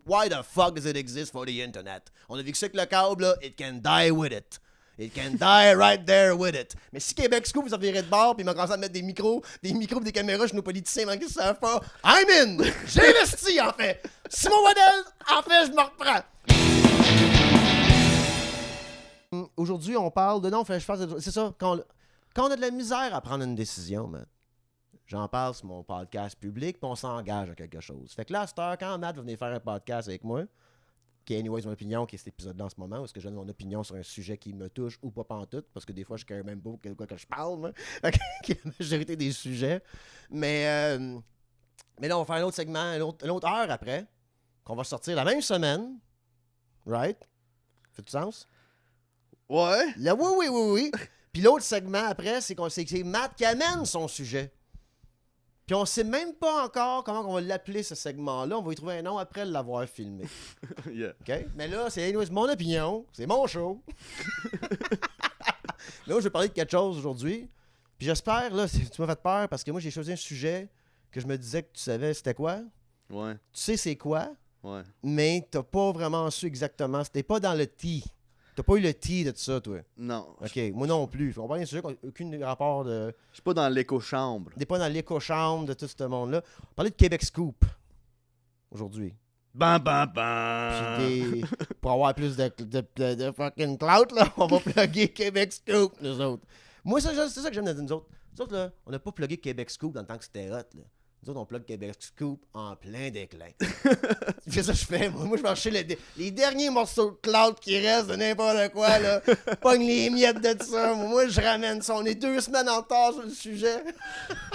Why the fuck does it exist for the internet? On a vu que ça que le câble, là, it can die with it. It can die right there with it. Mais si Québec Scoop, ça virait de bord, puis ils m'ont commencé à mettre des micros et des caméras chez nos politiciens, mais qu'ils savent pas, I'm in! J'ai investi, en fait! Simon Waddell, en fait, je me reprends! Aujourd'hui, on parle de... Non, c'est ça, quand on a de la misère à prendre une décision, man. J'en parle sur mon podcast public, puis on s'engage à quelque chose. Fait que là, à cette heure, quand Matt va venir faire un podcast avec moi, qui est anyways mon opinion, qui est cet épisode-là en ce moment, où est-ce que je donne mon opinion sur un sujet qui me touche ou pas pantoute, parce que des fois, je ne même pas de quoi que je parle, moi. Qui est la majorité des sujets. Mais là, on va faire un autre segment, une autre heure après, qu'on va sortir la même semaine. Right? Fait du sens? Ouais. Là, oui. Puis l'autre segment après, c'est Matt qui amène son sujet. Puis on sait même pas encore comment on va l'appeler, ce segment-là. On va y trouver un nom après l'avoir filmé. Yeah. OK? Mais là, c'est mon opinion. C'est mon show. Là, je vais parler de quelque chose aujourd'hui. Puis j'espère, là, tu m'as fait peur parce que moi, j'ai choisi un sujet que je me disais que tu savais c'était quoi. Ouais. Tu sais c'est quoi, Ouais. mais t'as pas vraiment su exactement. C'était pas dans le T. T'as pas eu le T de tout ça, toi. Non. OK, moi non plus. On parle d'un sujet qui n'a aucun rapport de... Je suis pas dans l'écho-chambre. T'es pas dans l'écho-chambre de tout ce monde-là. On va parler de Québec Scoop aujourd'hui. Bam. Puis pour avoir plus de fucking clout, là, on va plugger Québec Scoop, nous autres. Moi, c'est ça que j'aime de nous autres. Nous autres, là, on n'a pas plugué Québec Scoop dans le temps que c'était hot, là. Nous autres, on plug Québec Scoop en plein déclin. C'est ça que je fais. Moi, je vais chercher les derniers morceaux de cloud qui restent de n'importe quoi, là. Pogne les miettes de ça. Moi, je ramène ça. On est 2 semaines en retard sur le sujet.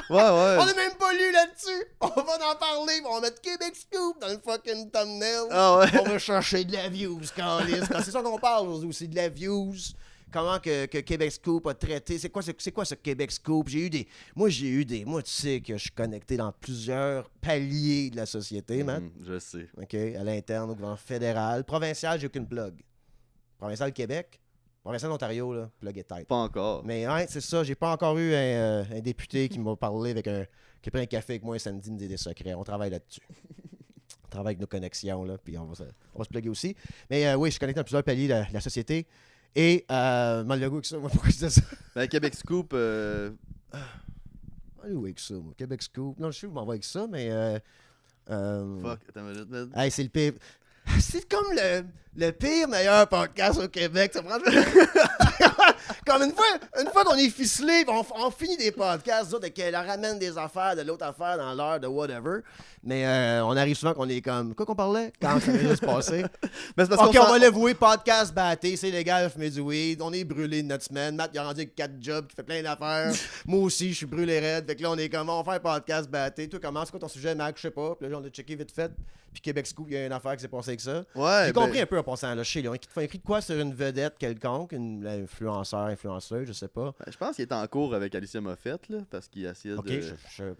Ouais. On n'a même pas lu là-dessus. On va en parler. On va mettre Québec Scoop dans le fucking thumbnail. Ah ouais. On va chercher de la views, Carlis. C'est ça qu'on parle aussi, de la views. Comment que Québec Scoop a traité. C'est quoi ce Québec Scoop? Moi, tu sais que je suis connecté dans plusieurs paliers de la société, man. Je sais. OK? À l'interne, au gouvernement fédéral. Provincial, j'ai aucune plug. Provincial Québec. Provincial Ontario, là, plug et tête. Pas encore. Mais ouais, c'est ça. J'ai pas encore eu un député qui m'a parlé qui a pris un café avec moi un samedi, me dit des secrets. On travaille là-dessus. On travaille avec nos connexions, là, puis on va se plugger aussi. Mais oui, je suis connecté dans plusieurs paliers de la société. Et, mal le goût avec ça, moi, pourquoi je disais ça? Ben, Québec Scoop, Allez, où avec ça, moi? Québec Scoop. Non, je sais où je m'en vais avec ça, mais. fuck, attends une minute. Hey, c'est le pire. C'est comme le pire meilleur podcast au Québec. Ça prend... Comme une fois qu'on est ficelé, on finit des podcasts, d'autres, qu'elle ramène des affaires de l'autre affaire dans l'heure de whatever. Mais on arrive souvent qu'on est comme. Quoi qu'on parlait? Quand ça vient de se passer. Ben, c'est parce Ok, on va l'avouer, podcast batté, c'est légal, fumer du weed, on est brûlé de notre semaine. Matt, il a rendu avec 4 jobs, qui fait plein d'affaires. Moi aussi, je suis brûlé raide. Fait que là, on est comme, on va faire podcast batté. Toi, comment, c'est quoi ton sujet, Mac? Je sais pas. Puis là, on a checké vite fait. Puis Québec Scoop, il y a une affaire qui s'est passée avec ça. Ouais. J'ai compris un peu en passant, là, chez lui. Ils te font écrit de quoi sur une vedette quelconque, une influenceuse, je sais pas. Je pense qu'il est en cours avec Alicia Moffett, là, parce qu'il essayait Ok, de... je savais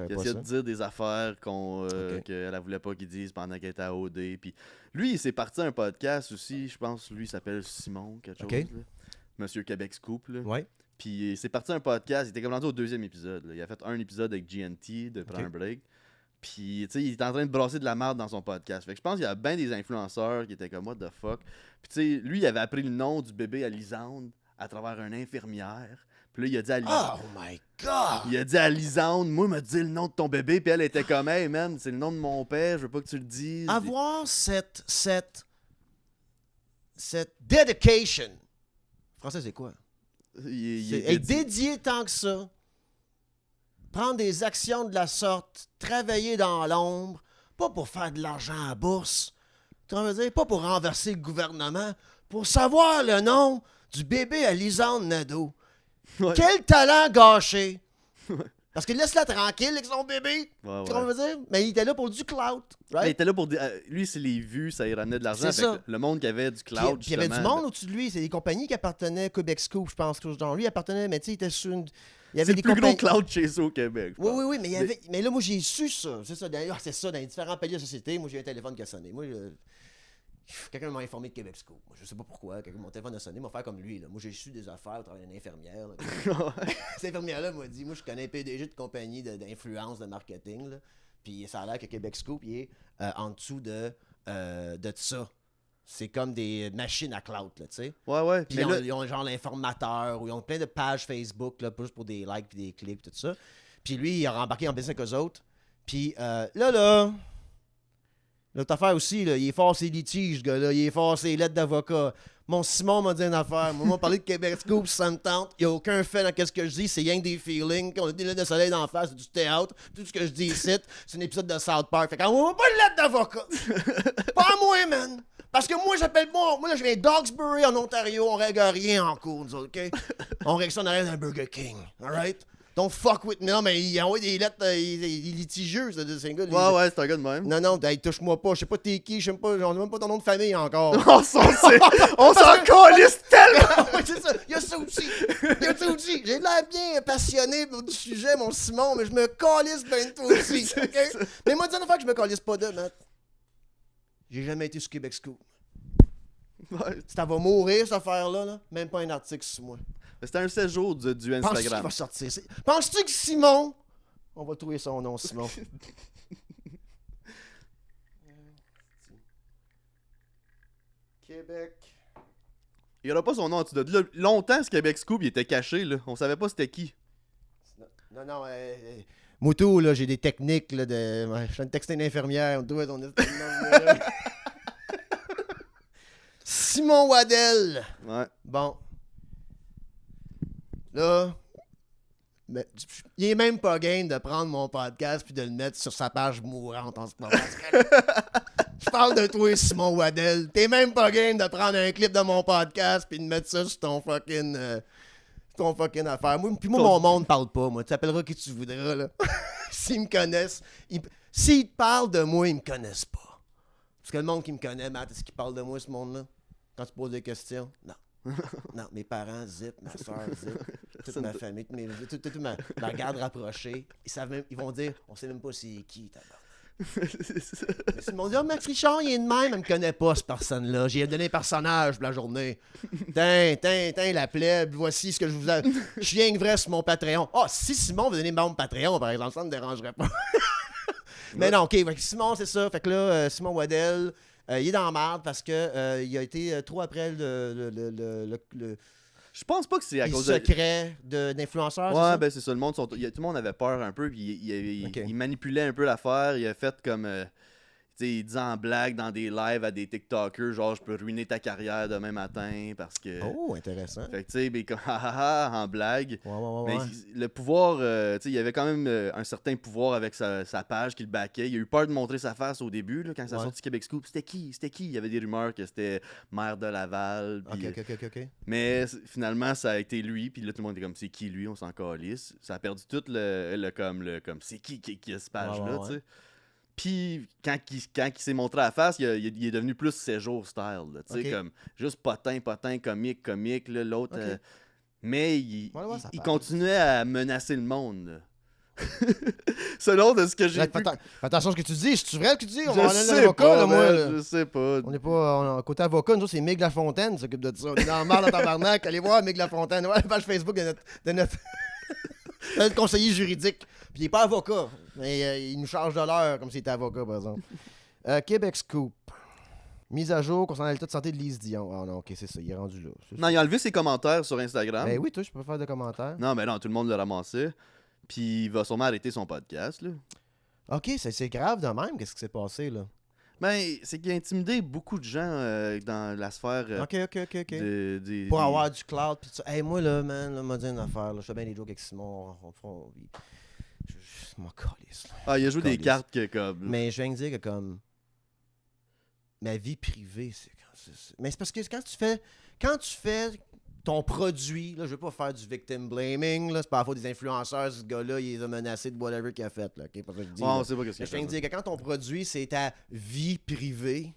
Il pas essayait ça. de dire des affaires Ok. qu'elle voulait pas qu'il dise pendant qu'elle était à OD. Puis lui, il s'est parti à un podcast aussi. Je pense lui, il s'appelle Simon, quelque chose. Ok. Là. Monsieur Québec Scoop. Là. Ouais. Puis il s'est parti à un podcast. Il était comme rendu au 2e épisode. Là. Il a fait un épisode avec GNT de prendre un break. Puis, tu sais, il est en train de brasser de la merde dans son podcast. Fait que je pense qu'il y a bien des influenceurs qui étaient comme, what the fuck. Puis, tu sais, lui, il avait appris le nom du bébé à Lisande à travers une infirmière. Puis là, il a dit à Lisande. Oh my god! Il a dit à Lisande, moi, me dis le nom de ton bébé. Puis elle était comme, hey man, c'est le nom de mon père, je veux pas que tu le dises. Avoir cette dedication. Français, c'est quoi? Il Être dédié tant que ça. Prendre des actions de la sorte. Travailler dans l'ombre. Pas pour faire de l'argent à la bourse. Tu veux dire, pas pour renverser le gouvernement. Pour savoir le nom du bébé à Lisande Nadeau. Ouais. Quel talent gâché! Parce que laisse-la tranquille avec son bébé. Ouais, Tu vois ce que je veux dire? Mais il était là pour du clout. Il Right? était là pour dire. Lui, c'est les vues, ça y ramenait de l'argent. C'est Fait ça. que le monde qui avait du Puis cloud, il y avait du justement, monde au-dessus de lui. C'est des compagnies qui appartenaient à Québec Scoop, je pense. Genre, lui, il appartenait, mais tu sais, il était sur une. Il y C'est avait le des plus compagnies. gros cloud chez eux au Québec. je Oui, pense. oui, oui, mais, mais là, moi, j'ai su ça. C'est ça, d'ailleurs, c'est ça, dans les différents paliers de la société. Moi, j'ai un téléphone qui a sonné. Moi, quelqu'un m'a informé de Québec Scoop. Moi, je sais pas pourquoi. Mon téléphone a sonné, m'a fait comme lui. Là. Moi, j'ai su des affaires au travers d'une infirmière. Là. Cette infirmière-là m'a dit, moi, je connais un PDG de compagnie d'influence, de marketing. Là. Puis ça a l'air que Québec Scoop, il est en dessous de de ça. C'est comme des machines à clout, là, tu sais. Ouais. Puis Mais là, ils ont genre l'informateur, ou ils ont plein de pages Facebook, là, juste pour des likes, puis des clics, tout ça. Puis lui, il a rembarqué en business avec eux autres. Puis là, l'autre affaire aussi, là, il est fort ses litiges, ce gars-là. Il est fort ses lettres d'avocat. Mon Simon m'a dit une affaire. Moi, on m'a parlé de Québec Scoop, ça me tente. Il n'y a aucun fait dans ce que je dis. C'est rien que des feelings. On a des lettres de soleil d'en face, c'est du théâtre. Tout ce que je dis ici, c'est un épisode de South Park. Fait qu'envoie-moi pas de lettre d'avocat. Pas à moi, man. Parce que moi, moi, là, je viens d'Hawkesbury, en Ontario. On règle rien en cours, nous autres, OK? On règle ça en arrière d'un Burger King. All right? Don't fuck with me. Non, mais il envoie des lettres, il est litigieux, c'est un gars. ouais, c'est un gars de même. Non, hey, touche-moi pas. Je sais pas t'es qui, je sais pas, j'en ai même pas ton nom de famille encore. On s'en calisse tellement! Oui, c'est ça. Il y a ça aussi. J'ai l'air bien passionné du sujet, mon Simon, mais je me calisse ben toi aussi. OK? Mais moi, dis une fois que je me calisse pas de, Matt. J'ai jamais été sur Québec School. Ouais. Si ça va mourir, cette affaire-là, là, même pas un article sur moi. C'était un séjour du Penses-tu qu'il Instagram. va sortir? Penses-tu que Simon... On va trouver son nom, Simon. Québec... Il n'y aura pas son nom en dessous de là. Longtemps, ce Québec Scoop, il était caché, là. On savait pas c'était qui. Non, Moutou, là, j'ai des techniques, là, de... Ouais, je viens de texter une infirmière, on doit ton Simon Waddell. Ouais. Bon. Là... Mais, il est même pas game de prendre mon podcast puis de le mettre sur sa page mourante en ce moment. Je parle de toi, Simon Waddell. T'es même pas game de prendre un clip de mon podcast puis de mettre ça sur ton fucking affaire. Moi, mon monde parle pas, moi. Tu t'appelleras qui tu voudras, là. S'ils me connaissent... S'ils te parlent de moi, ils me connaissent pas. Parce que le monde qui me connaît, Matt, est-ce qu'il parle de moi, ce monde-là? Quand tu poses des questions? Non. Non, mes parents, zip, ma soeur, zip, toute ma famille, toute ma garde rapprochée. Ils vont dire, on sait même pas c'est qui, tabarnak. Mais si mon dit, oh, Max Richard, il est de même, elle me connaît pas, cette personne-là. J'ai donné un personnage pour la journée. La plèbe, voici ce que je vous ai. Je suis rien que vrai sur mon Patreon. Ah, si Simon veut donner mon Patreon, par exemple, ça ne me dérangerait pas. Mais non, ok, Simon, c'est ça. Fait que là, Simon Waddell. Il est dans la merde parce que il a été trop après le Je pense pas que c'est à cause secret d'influenceurs. Ouais, ben c'est ça. Tout le monde avait peur un peu. Puis il manipulait un peu l'affaire. Il a fait comme. Il dit en blague dans des lives à des TikTokers, genre je peux ruiner ta carrière demain matin parce que. Oh, intéressant. Fait que tu sais, ben, comme en blague. Ouais. Mais le pouvoir, il y avait quand même un certain pouvoir avec sa page qui le backait. Il a eu peur de montrer sa face au début, là, quand ça a sorti Québec Scoop. C'était qui? Il y avait des rumeurs que c'était maire de Laval. Puis, Ok. Mais finalement, ça a été lui. Puis là, tout le monde était comme c'est qui lui? On s'en calisse. Ça a perdu tout le comme c'est qui a cette page-là, tu sais. Puis, quand il s'est montré à la face, il est devenu plus séjour style. Tu sais, comme juste potin, comique, là, l'autre. Mais il continuait à menacer le monde. Selon de ce que j'ai vu. Fais attention à ce que tu dis. C'est vrai ce que tu dis? On je va aller à l'avocat, là, moi. Là. Je sais pas. On n'est pas... côté avocat, nous, c'est Mig Lafontaine qui s'occupe de ça. On est dans le mal dans tabarnak. Allez voir Mig Lafontaine. Ouais, la page Facebook de notre conseiller juridique. Puis il n'est pas avocat. Mais il nous charge de l'heure comme s'il était avocat, par exemple. Québec Scoop. Mise à jour concernant l'état de santé de Lise Dion. Ah non, ok, c'est ça. Il est rendu là. Non, il a enlevé ses commentaires sur Instagram. Ben oui, toi, je peux faire de commentaires. Non, mais non, tout le monde le ramassait. Puis il va sûrement arrêter son podcast, là. Ok, c'est grave de même. Qu'est-ce qui s'est passé, là? Ben, c'est qu'il a intimidé beaucoup de gens dans la sphère. Ok. Pour avoir du cloud. Pis ça. Hey, moi, là, man, m'a dit une affaire. Là, je fais bien des jokes avec Simon. Je m'en calisse. Il a joué des cartes que comme. Mais je viens de dire que comme. Ma vie privée, c'est. Mais c'est parce que quand tu fais ton produit, là, je veux pas faire du victim blaming, là, c'est pas la faute des influenceurs, ce gars-là, il les a menacés de whatever qu'il a fait, là, ok? Pas ça que je dis. On sait pas ce qu'il a Je viens de dire que quand ton produit, c'est ta vie privée,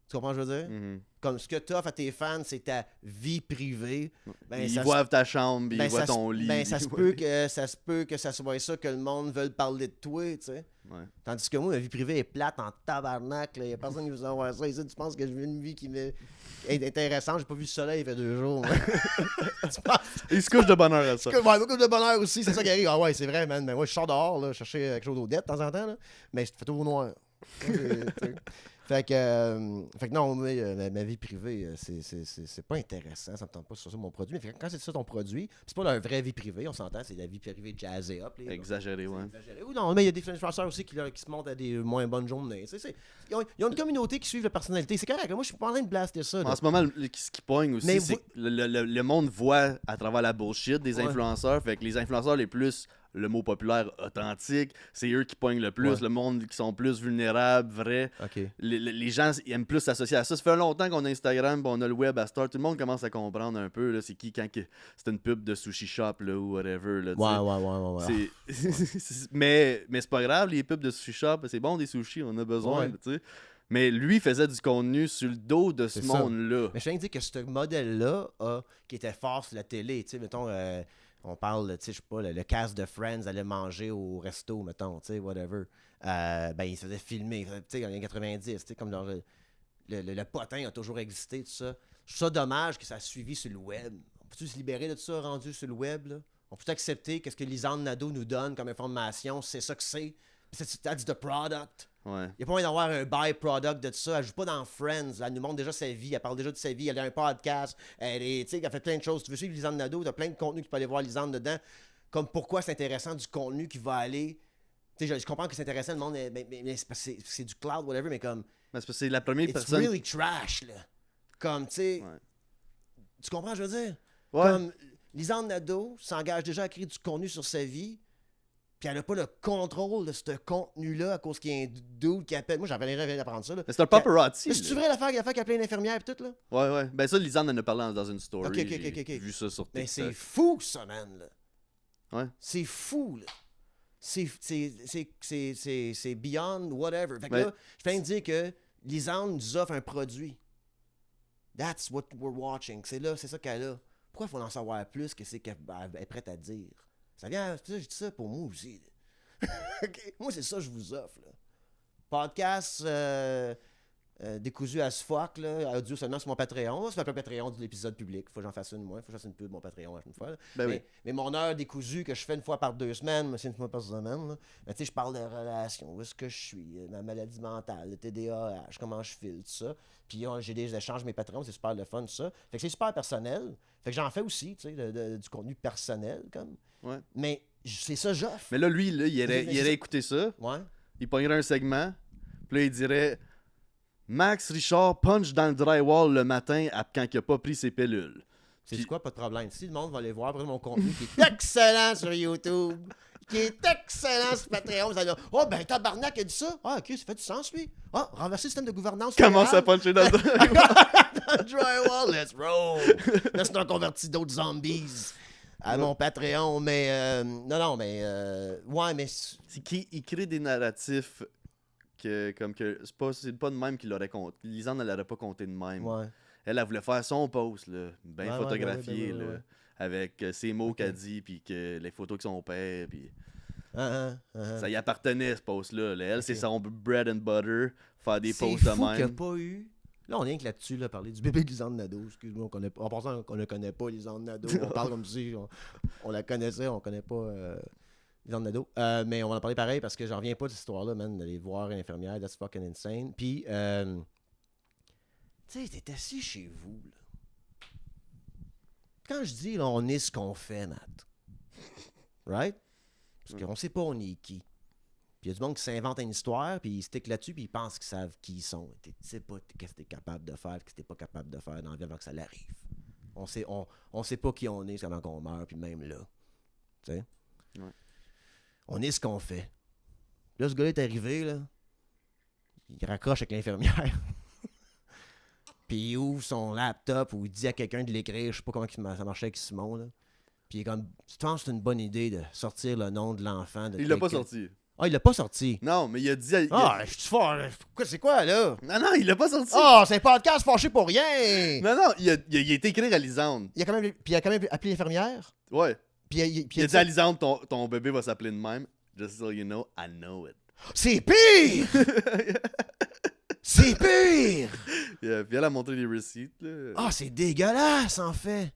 tu comprends ce que je veux dire? Mm-hmm. Comme ce que tu offres à tes fans, c'est ta vie privée. Ben, ils voient ta chambre, ils voient ton lit. Ben, ça se peut que ça soit ça que le monde veut parler de toi, tu sais. Ouais. Tandis que moi, ma vie privée est plate en tabarnak. Il n'y a personne qui veut savoir ça. Ici, tu penses que je vis une vie qui est intéressante. J'ai pas vu le soleil, il fait 2 jours. Il se couche de bonheur à ça. Il se couche de bonheur aussi, c'est ça qui arrive. Ah ouais, c'est vrai, man. Mais moi, je sors dehors, là, chercher quelque chose d'eau de temps en temps. Là. Mais je fais tout au noir. Fait que non, ma vie privée, c'est pas intéressant. Ça me tente pas sur ça mon produit. Mais quand c'est ça ton produit, c'est pas la vraie vie privée, on s'entend, c'est la vie privée jazzée up. Exagéré, ouais. Exagéré. Ou non, mais il y a des influenceurs aussi qui se montent à des moins bonnes journées. Ils ont une communauté qui suit la personnalité. C'est correct. Moi, je suis pas en train de blaster ça. En ce moment, ce qui pogne aussi, Mais c'est que le monde voit à travers la bullshit des influenceurs. Fait que les influenceurs les plus, le mot populaire, authentiques, c'est eux qui pognent le plus. Le monde qui sont plus vulnérables, vrais. OK. Les gens ils aiment plus s'associer à ça. Ça fait longtemps qu'on a Instagram, on a le web à Star. Tout le monde commence à comprendre un peu là, c'est qui quand c'est une pub de sushi shop là, ou whatever. Là, Ouais. mais c'est pas grave, les pubs de sushi shop, c'est bon des sushis, on a besoin. Tu sais. Mais lui faisait du contenu sur le dos de ce monde-là. Mais je viens de dire que ce modèle-là, qui était fort sur la télé, tu sais, mettons, on parle, tu sais, je sais pas, le cast de Friends allait manger au resto, mettons, tu sais, whatever. Ben, il se faisait filmer, tu sais, dans les années 90, tu sais, comme dans le potin a toujours existé, tout ça. Je trouve ça dommage que ça a suivi sur le web. On peut-tu se libérer de tout ça rendu sur le web, là? On peut accepter que ce que Lisanne Nadeau nous donne comme information, c'est ça que c'est. That's the product. Ouais. Il n'y a pas moyen d'avoir un byproduct de tout ça. Elle joue pas dans Friends. Elle nous montre déjà sa vie. Elle parle déjà de sa vie. Elle a un podcast. Elle a fait plein de choses. Tu veux suivre Lisanne Nadeau, tu as plein de contenu que tu peux aller voir Lisanne dedans. Comme pourquoi c'est intéressant du contenu qui va aller. Tu sais, je comprends que c'est intéressant, le monde, mais c'est du cloud, whatever, mais comme. Mais c'est parce que c'est la première personne. It's really trash, là. Comme, tu sais. Ouais. Tu comprends, je veux dire? Ouais. Comme Lisanne Nadeau s'engage déjà à créer du contenu sur sa vie. Puis elle n'a pas le contrôle de ce contenu-là à cause qu'il y a un dude qui appelle. Moi, j'avais d'apprendre ça. Là. Mais c'est un paparazzi. Mais c'est-tu vrai l'affaire qu'il y a plein d'infirmières et tout, là? Ouais. Ben ça, Lisanne en a parlé dans une story. Ok. J'ai vu ça sur TikTok. Mais c'est fou, ça, man, là. Ouais. C'est fou, là. C'est beyond whatever. Fait que là, je viens de dire que Lisanne nous offre un produit. That's what we're watching. C'est ça qu'elle a. Pourquoi il faut en savoir plus que c'est qu'elle est prête à dire? Ça vient, je dis ça pour moi aussi. Okay? Moi, c'est ça que je vous offre. Là. Podcast décousu as fuck, là, audio seulement sur mon Patreon. Ça s'appelle Patreon de l'épisode public. Faut que j'en fasse une moi. Faut que je fasse une pub de mon Patreon une fois. Mais mon heure décousue que je fais une fois par 2 semaines, mais c'est une fois par semaine. Là. Mais tu sais, je parle de relations, où est-ce que je suis, ma maladie mentale, le TDAH, comment je file, tout ça. Puis j'ai des échanges avec mes patrons, c'est super le fun, tout ça. Fait que c'est super personnel. Fait que j'en fais aussi, tu sais, du contenu personnel, comme. Ouais. Mais c'est ça, j'offre. Mais là, lui, il irait écouter ça. Ouais. Il pognerait un segment. Puis là, il dirait Max Richard punch dans le drywall le matin quand il n'a pas pris ses pilules. C'est quoi, pas de problème. Si le monde va aller voir après mon contenu qui est excellent sur YouTube, qui est excellent sur Patreon, vous allez dire oh, ben tabarnak a dit ça. Ah, ok, ça fait du sens, lui. Ah, renverser le système de gouvernance. Commence à puncher dans le drywall. Dans le drywall, let's roll. Là, c'est un converti d'autres zombies. À mon Patreon, mais ouais, mais c'est qu'il crée des narratifs que c'est pas de même qu'il l'aurait compté. Lisanne, elle l'aurait pas compté de même. Ouais. Elle voulait faire son post, là, bien photographié, ouais. là, avec ses mots qu'elle dit, puis que les photos de son père, puis ça y appartenait, ce post-là. Elle, c'est son bread and butter, faire des posts de même. C'est fou qu'il n'y a pas eu... Là, on est rien que là-dessus, là, parler du bébé de Lisanne Nadeau. Excuse-moi, en passant, on ne connaît pas Lisanne Nadeau. On parle comme si on la connaissait, on ne connaît pas Lisanne Nadeau. Mais on va en parler pareil parce que j'en reviens pas de cette histoire-là, man, d'aller voir une infirmière. That's fucking insane. Puis, tu sais, t'es assis chez vous, là. Quand je dis, là, on est ce qu'on fait, Matt. Right? Parce qu'on sait pas on est qui. Puis il y a du monde qui s'invente une histoire, puis ils stickent là-dessus, puis ils pensent qu'ils savent qui ils sont. Tu sais pas qu'est-ce que tu es capable de faire, qu'est-ce que tu pas capable de faire dans la vie avant que ça l'arrive. On sait pas qui on est avant qu'on meurt, puis même là. Tu sais? Ouais. On est ce qu'on fait. Là, ce gars-là est arrivé, là. Il raccroche avec l'infirmière. Puis il ouvre son laptop ou il dit à quelqu'un de l'écrire. Je sais pas comment ça marchait avec Simon, là. Puis il est comme, tu penses que c'est une bonne idée de sortir le nom de l'enfant de Il l'a pas sorti. Ah, il l'a pas sorti. Non, mais il a dit... Je suis fort. C'est quoi, là? Non, il l'a pas sorti. Ah, c'est un podcast fâché pour rien. Non, il a été écrit à Lisanne. Il a quand même appelé l'infirmière. Ouais. Puis il a dit à Lisanne, ton bébé va s'appeler de même. Just so you know, I know it. C'est pire! C'est pire! Puis elle a montré les receipts, là. Ah, c'est dégueulasse, en fait.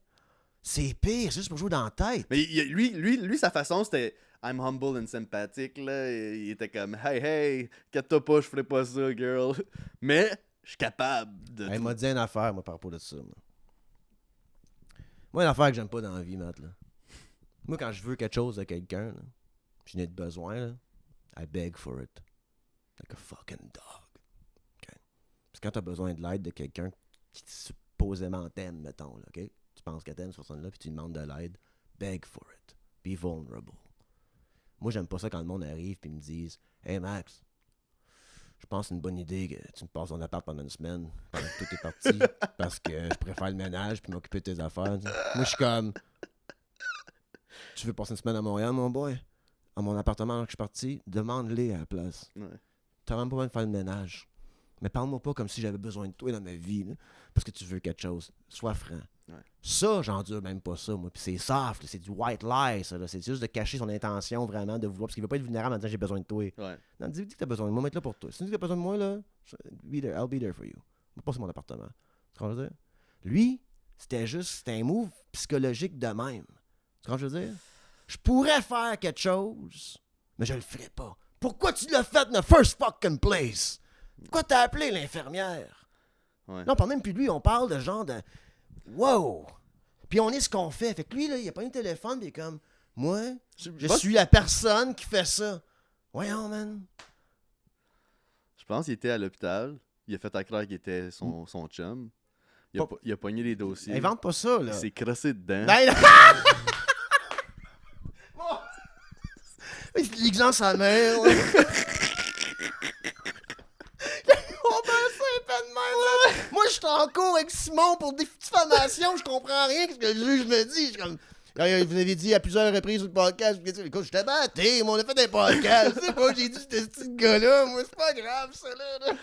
C'est pire, c'est juste pour jouer dans la tête. Mais lui, sa façon, c'était I'm humble and sympathique, là. Il était comme, hey, inquiète-toi pas, je ferai pas ça, girl. Mais, je suis capable de. Elle m'a dit une affaire, moi, par rapport à ça. Moi, une affaire que j'aime pas dans la vie, Matt, là. Moi, quand je veux quelque chose de quelqu'un, là, je n'ai de besoin, là, I beg for it. Like a fucking dog. Okay? Parce que quand t'as besoin de l'aide de quelqu'un qui supposément t'aime, mettons, là, OK? Tu penses qu'elle t'aime, cette personne-là, puis tu lui demandes de l'aide, beg for it. Be vulnerable. Moi, j'aime pas ça quand le monde arrive et me disent Hey Max, je pense que c'est une bonne idée que tu me passes ton appart pendant une semaine, pendant que tout est parti, parce que je préfère le ménage puis m'occuper de tes affaires. T'sais. Moi, je suis comme Tu veux passer une semaine à Montréal, mon boy? À mon appartement alors que je suis parti? Demande-les à la place. Ouais. T'as même pas besoin de faire le ménage. Mais parle-moi pas comme si j'avais besoin de toi dans ma vie, là, parce que tu veux quelque chose. Sois franc. Ouais. Ça, j'endure même pas ça, moi. Puis c'est soft, là, c'est du white lie, ça. Là. C'est juste de cacher son intention vraiment de vouloir. Parce qu'il veut pas être vulnérable en disant j'ai besoin de toi. Ouais. Non, dis que t'as besoin de moi, mets-le là pour toi. Si tu dis que t'as besoin de moi, là, I'll be there for you. Je vais passer mon appartement. Tu comprends ce que je veux dire? Lui, c'était un move psychologique de même. Tu comprends ce que je veux dire? Je pourrais faire quelque chose, mais je le ferai pas. Pourquoi tu l'as fait in the first fucking place? Pourquoi t'as appelé l'infirmière? Ouais. Non, on parle même plus de lui, on parle de genre de wow! Puis on est ce qu'on fait. Fait que lui, là, il a pas un téléphone, puis il est comme moi, je suis la personne qui fait ça. Voyons, man. Je pense qu'il était à l'hôpital. Il a fait à croire qu'il était son chum. Il a pogné les dossiers. Invente pas ça, là. Il s'est crossé dedans. Ben, c'est l'exemple sa mère, là. On peut ça pas de même, là. Moi, je suis en cours avec Simon pour diffamation, je comprends rien ce que le juge me dit. Je suis comme. Vous avez dit à plusieurs reprises sur le podcast, écoute, je t'ai battu, on a fait des podcasts. Tu sais pas, j'ai dit c'était ce petit gars-là, moi, c'est pas grave, ça, là.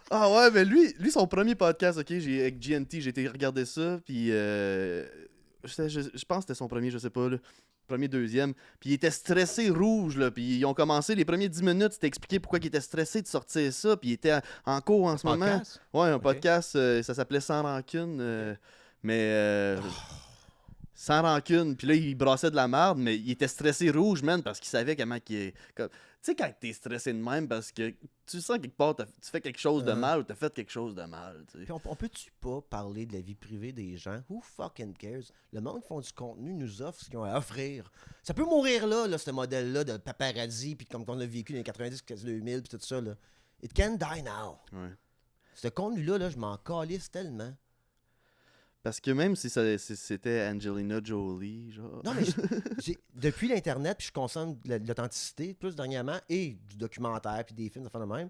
Ah ouais, mais lui, son premier podcast, ok, avec GNT, j'ai été regarder ça, puis je pense que c'était son premier, je sais pas, là. Premier, deuxième, puis il était stressé rouge, là, puis ils ont commencé, les premiers 10 minutes, c'était expliqué pourquoi il était stressé de sortir ça, puis il était en cours en ce moment. Ouais, un podcast, ça s'appelait Sans Rancune, sans rancune, puis là, il brassait de la merde, mais il était stressé rouge, man, parce qu'il savait comment qu'il... Tu sais, quand t'es stressé de même, parce que tu sens quelque part, tu fais quelque chose de mal ou t'as fait quelque chose de mal, tu sais. Puis on peut-tu pas parler de la vie privée des gens? Who fucking cares? Le monde qui font du contenu nous offre ce qu'ils ont à offrir. Ça peut mourir là, ce modèle-là de paparazzi, puis comme on a vécu dans les 90, 2000, puis tout ça, là. It can die now. Ouais. Ce contenu-là, là, je m'en calisse tellement. Parce que même si c'était Angelina Jolie, genre... Non, mais depuis l'Internet, puis je consomme de l'authenticité, plus dernièrement, et du documentaire, puis des films, de faire de même,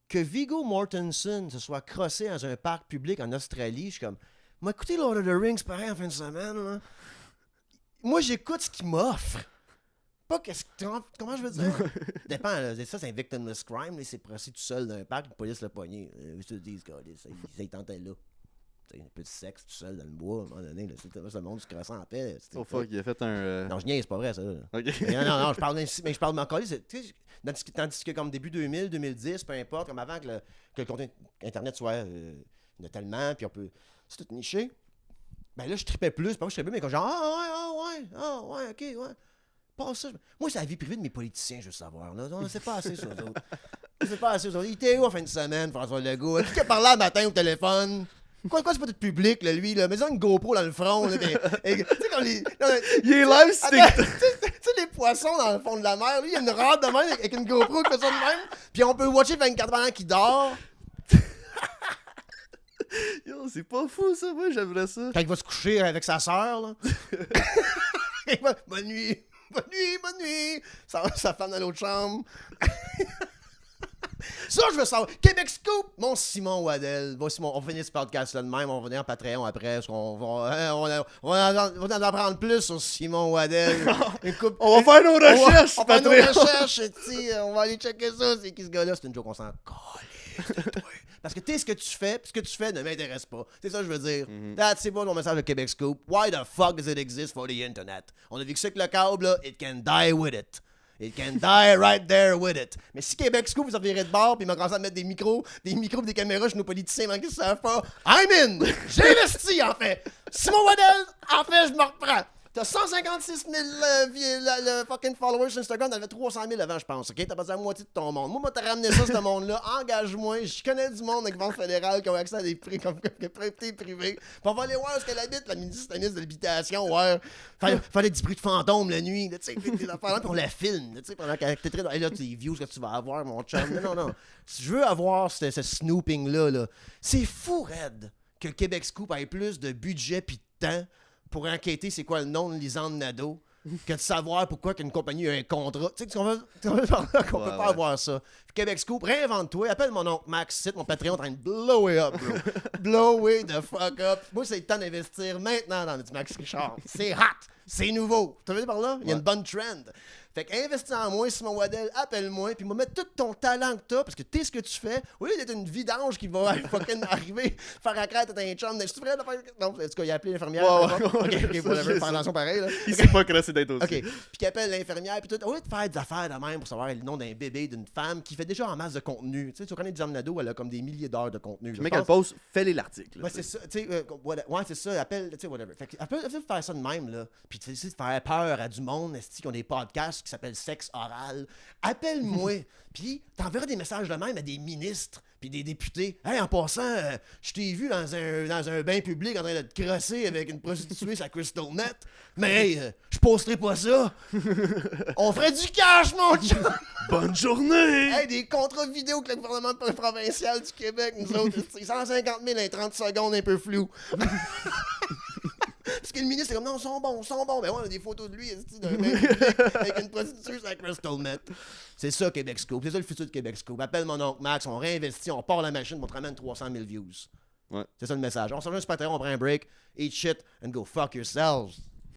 que Viggo Mortensen se soit crossé dans un parc public en Australie, je suis comme, moi, écoutez Lord of the Rings, pareil, en fin de semaine, là. Moi, j'écoute ce qu'il m'offre. Pas qu'est-ce que... Comment je veux dire? Dépend, là. Ça, c'est un victimless crime, là. Il s'est crossé tout seul dans un parc, la police l'a pogné. Ils se disent, ça, il tentait là. Un peu de sexe tout seul dans le bois, à un moment donné. Là, c'est le monde se crossant en paix. Oh fuck, il a fait un... Non, je niaise, c'est pas vrai, ça. Là. Ok. Non, je parle encore. Tandis que comme début 2000, 2010, peu importe, comme avant que le contenu Internet soit tellement, puis on peut... C'est tout niché. Ben là, je tripais plus. Pas que je tripais, mais comme genre, ouais, ok, ouais. Pas ça. Moi, c'est la vie privée de mes politiciens, je veux savoir. Là. On ne sait pas assez sur eux autres. On ne sait pas assez sur eux autres. Il était où en fin de semaine, François Legault? Qui a parlé un matin au téléphone? Quoi, c'est pas tout public, là, lui, là. Mais ça, une GoPro dans le front, là. Tu sais, comme les. Il est live stick! Tu sais, les poissons dans le fond de la mer, lui, il y a une rade de même avec une GoPro qui fait ça de même. Puis on peut watcher 24 ans qui dort. Yo, c'est pas fou, ça, moi, j'aimerais ça. Quand il va se coucher avec sa sœur, là. Bonne nuit. Bonne nuit. Sa femme dans l'autre chambre. Ça, je veux savoir. Québec Scoop, mon Simon Waddell. Bon, Simon, on va finir ce podcast-là de même. On va venir en Patreon après. Parce qu'on va en apprendre plus sur Simon Waddell. On va faire nos recherches, on va faire nos recherches. On va aller checker ça. C'est qui ce gars-là? C'est une joke, on s'en calisse de toi. Parce que tu sais ce que tu fais, puis ce que tu fais ne m'intéresse pas. C'est ça que je veux dire. C'est pas mon message de Québec Scoop. Why the fuck does it exist for the internet? On a vu que ça que le câble, là, it can die with it. It can die right there with it. Mais si Québec Scoop vous en virez de bord, puis ils m'ont commencé à mettre des micros et des caméras chez nos politiciens, mais qu'ils ne savent pas, I'm in! J'ai investi, en fait! Simon Waddell, en fait, je me reprends. T'as 156 000 le fucking followers sur Instagram, t'avais 300 000 avant, je pense. OK? T'as passé la moitié de ton monde. Moi, t'as ramené ça, ce monde-là. Engage-moi. Je connais du monde avec Banque fédérale qui ont accès à des prix comme propriété privée. Puis on va aller voir ce qu'elle habite, la ministre de l'habitation. Ouais. Fallait des bruits de fantômes la nuit. Tu sais, des affaires-là, puis on la filme. Tu sais, pendant qu'elle était très. Et là, tes views que tu vas avoir, mon chum. Non. Si je veux avoir ce snooping-là, là, c'est fou, raide, que Québec Scoop ait plus de budget pis de temps pour enquêter c'est quoi le nom de Lisande Nadeau que de savoir pourquoi qu'une compagnie a un contrat. Tu sais, qu'on peut pas avoir ça. Québec Scoop, réinvente-toi. Appelle mon oncle Max, c'est mon Patreon en train de blow it up, bro. Blow it the fuck up. Moi, c'est le temps d'investir maintenant dans du Max Richard. C'est hot. C'est nouveau. T'as vu par là? Il y a une bonne trend. Fait qu'investis en moi, Simon Waddell, appelle-moi, puis moi mettre tout ton talent que t'as, parce que t'es ce que tu fais, au lieu d'être une vidange qui va fucking arriver, faire à crête à un chum, est-ce que tu ferais de faire. Non, en tout cas, il a appelé l'infirmière. Ok, whatever, faire attention pareil, là. Il sait pas crasser d'être aussi. Ok, puis qu'il appelle l'infirmière, puis tout, au lieu de faire des affaires de même pour savoir le nom d'un bébé, d'une femme qui fait déjà en masse de contenu. Tu sais, tu connais Lisande Nadeau, elle a comme des milliers d'heures de contenu. Le mec, elle pose, fais-les l'article. Ouais, c'est ça, tu sais, ouais, c'est ça, appelle, tu sais, whatever. Fait qu'elle peut faire ça de même, là, puis tu sais, faire peur à du monde, qui ont des podcasts qui s'appellent Sexe Oral. Appelle-moi, puis t'enverras des messages de même à des ministres, puis des députés. Hey, en passant, je t'ai vu dans un bain public en train de te crosser avec une prostituée sur Crystal Net, mais hey, je posterai pas ça. On ferait du cash, mon gars! Bonne journée! Hey, des contrats vidéo que le gouvernement provincial du Québec, nous autres, c'est 150 000 en 30 secondes un peu flou. Parce que le ministre est comme non, ils sont bons. Ben ouais, on a des photos de lui avec une prostituée sur la Crystal Net. C'est ça, Québec Scoop. C'est ça le futur de Québec Scoop. Appelle mon oncle Max, on réinvestit, on part la machine, on te ramène 300 000 views. Ouais. C'est ça le message. On s'en va sur Patreon, on prend un break, eat shit, and go fuck yourselves.